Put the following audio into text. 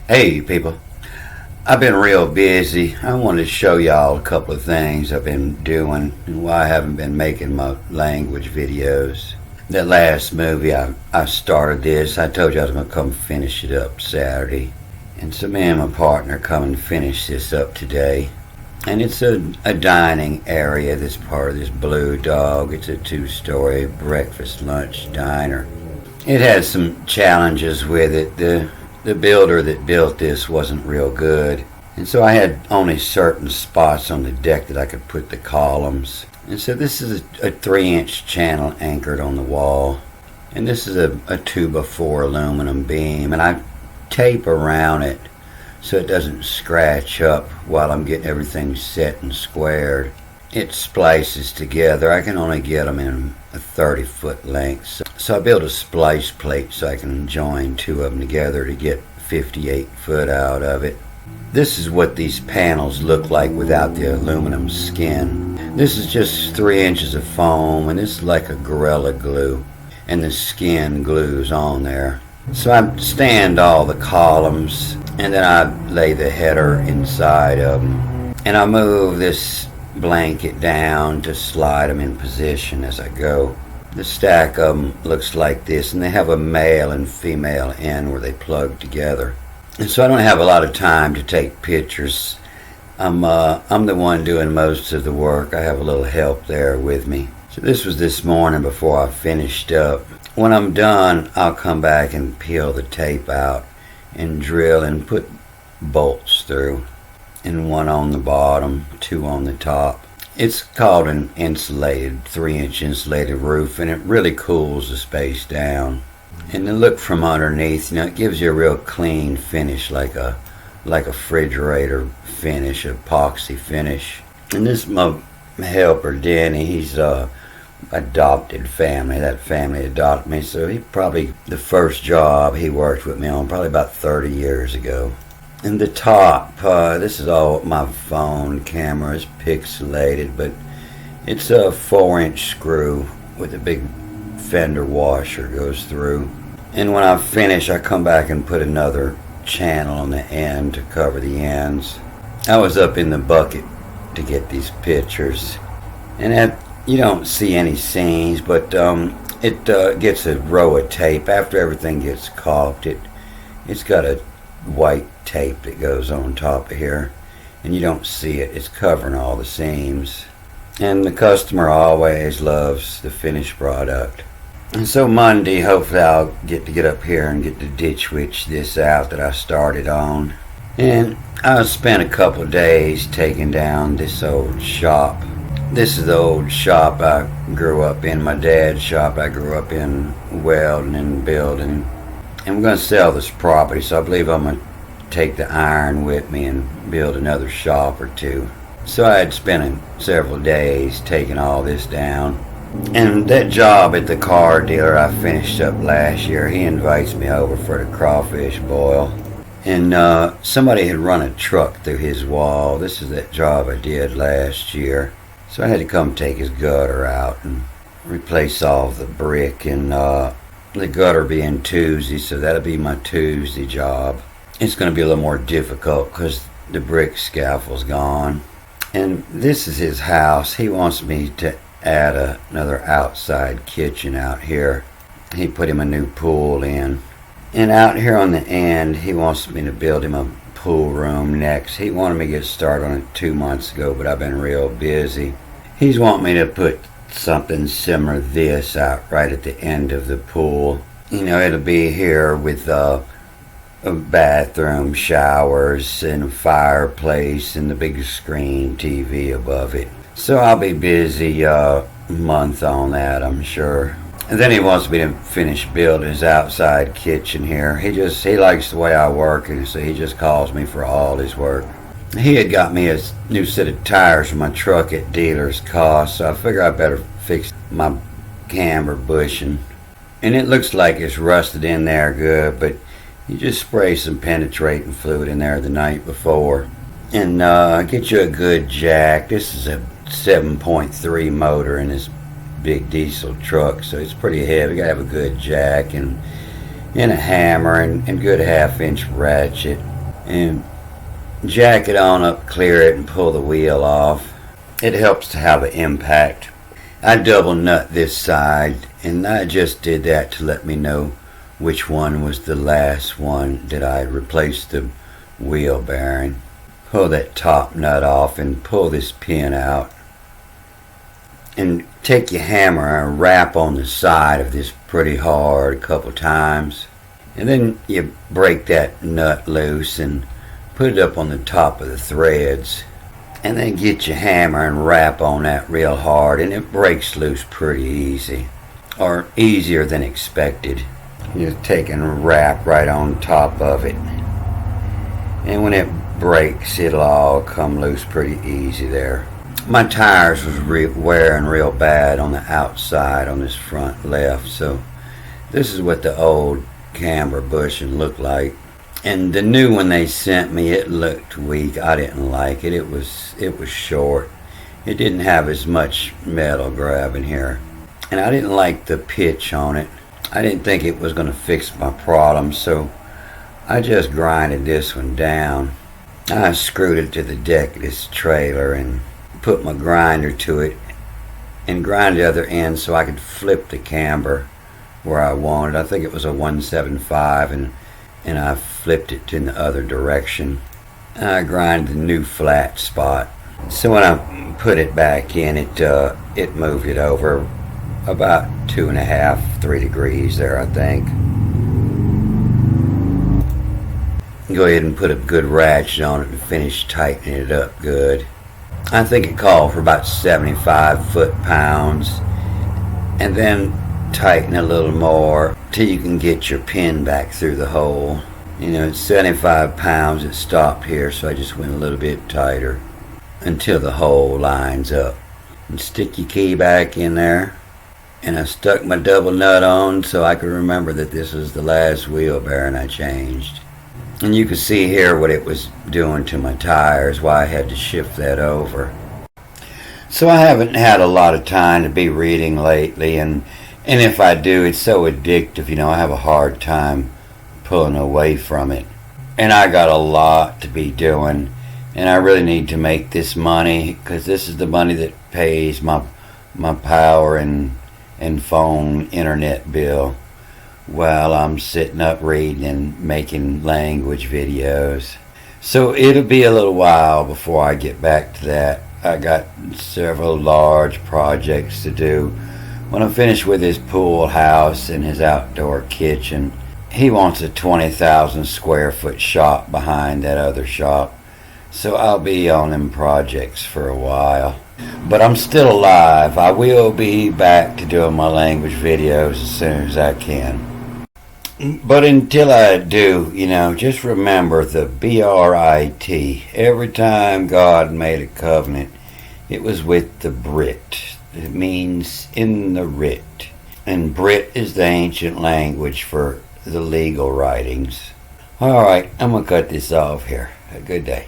Hey people, I've been real busy. I wanted to show y'all a couple of things I've been doing and why I haven't been making my language videos. That last movie, I started this. I told you I was going to come finish it up Saturday. And so me and my partner come and finish this up today. And it's a dining area that's part of this Blue Dog. It's a 2-story breakfast, lunch diner. It had some challenges with it. The builder that built this wasn't real good. And so I had only certain spots on the deck that I could put the columns. And so this is a 3-inch channel anchored on the wall. And this is a 2x4 aluminum beam. And I tape around it so it doesn't scratch up while I'm getting everything set and squared. It splices together. I can only get them in a 30-foot length. So I built a splice plate so I can join 2 of them together to get 58 foot out of it. This is what these panels look like without the aluminum skin. This is just 3 inches of foam, and this is like a Gorilla Glue, and the skin glues on there. So I stand all the columns, and then I lay the header inside of them. And I move this blanket down to slide them in position as I go. The stack of them looks like this, and they have a male and female end where they plug together. And so I don't have a lot of time to take pictures. I'm the one doing most of the work. I have a little help there with me. So this was this morning before I finished up. When I'm done, I'll come back and peel the tape out and drill and put bolts through. And 1 on the bottom, 2 on the top. It's called an insulated, 3-inch insulated roof, and it really cools the space down. And the look from underneath, it gives you a real clean finish, like a refrigerator finish, epoxy finish. And this is my helper, Denny. He's adopted family. That family adopted me, so he probably, the first job he worked with me on, probably about 30 years ago. And the top, this is all my phone camera is pixelated, but it's a 4-inch screw with a big fender washer goes through. And when I finish, I come back and put another channel on the end to cover the ends. I was up in the bucket to get these pictures, and you don't see any seams, but it gets a row of tape. After everything gets caulked, it's got a white tape that goes on top of here, and you don't see it. It's covering all the seams, and the customer always loves the finished product. And so Monday, hopefully I'll get up here and get to ditch witch this out that I started on. And I spent a couple of days taking down this old shop. This is the old shop I grew up in, my dad's shop I grew up in, welding and building. And we're going to sell this property, so I believe I'm going to take the iron with me and build another shop or 2. So I had spent several days taking all this down. And that job at the car dealer I finished up last year, he invites me over for the crawfish boil. And somebody had run a truck through his wall. This is that job I did last year. So I had to come take his gutter out and replace all the brick, and the gutter being Tuesday, so that'll be my Tuesday job. It's going to be a little more difficult because the brick scaffold's gone. And this is his house. He wants me to add another outside kitchen out here. He put him a new pool in. And out here on the end, he wants me to build him a pool room next. He wanted me to get started on it 2 months ago, but I've been real busy. He's wanting me to put something similar to this out right at the end of the pool. It'll be here with a bathroom, showers, and a fireplace, and the big screen TV above it. So I'll be busy a month on that, I'm sure. And then he wants me to finish building his outside kitchen here. He likes the way I work, and so he just calls me for all his work. He had got me a new set of tires for my truck at dealer's cost, so I figure I better fix my camber bushing. And it looks like it's rusted in there good, but you just spray some penetrating fluid in there the night before. And get you a good jack. This is a 7.3 motor in this big diesel truck, so it's pretty heavy. You gotta have a good jack and a hammer and good 1/2-inch ratchet. and jack it on up, clear it, and pull the wheel off. It helps to have an impact. I double nut this side, and I just did that to let me know which one was the last one that I replaced the wheel bearing. Pull that top nut off and pull this pin out. And take your hammer and rap on the side of this pretty hard a couple times. And then you break that nut loose and put it up on the top of the threads. And then get your hammer and rap on that real hard, and it breaks loose pretty easy. Or easier than expected. You just take and rap right on top of it. And when it breaks, it'll all come loose pretty easy there. My tires was wearing real bad on the outside on this front left, so this is what the old camber bushing looked like. And the new one they sent me, it looked weak. I didn't like it. It was short. It didn't have as much metal grab in here, and I didn't like the pitch on it. I didn't think it was going to fix my problem, so I just grinded this one down. I screwed it to the deck of this trailer and put my grinder to it and grind the other end so I could flip the camber where I wanted. I think it was a 175, and I flipped it in the other direction. I grinded the new flat spot. So when I put it back in, it moved it over about 2.5, 3 degrees there, I think. Go ahead and put a good ratchet on it and finish tightening it up good. I think it called for about 75 foot-pounds, and then tighten a little more till you can get your pin back through the hole. You know, it's 75 pounds. It stopped here, so I just went a little bit tighter until the hole lines up. And stick your key back in there. And I stuck my double nut on so I could remember that this was the last wheel bearing I changed. And you can see here what it was doing to my tires, why I had to shift that over. So I haven't had a lot of time to be reading lately, and if I do, it's so addictive, you know, I have a hard time pulling away from it. And I got a lot to be doing, and I really need to make this money, because this is the money that pays my power and phone internet bill while I'm sitting up reading and making language videos. So it'll be a little while before I get back to that. I got several large projects to do. When I'm finished with his pool house and his outdoor kitchen, he wants a 20,000 square foot shop behind that other shop. So I'll be on them projects for a while. But I'm still alive. I will be back to doing my language videos as soon as I can. But until I do, you know, just remember the BRIT. Every time God made a covenant, it was with the Brit. It means in the writ. And Brit is the ancient language for the legal writings. Alright, I'm going to cut this off here. A good day.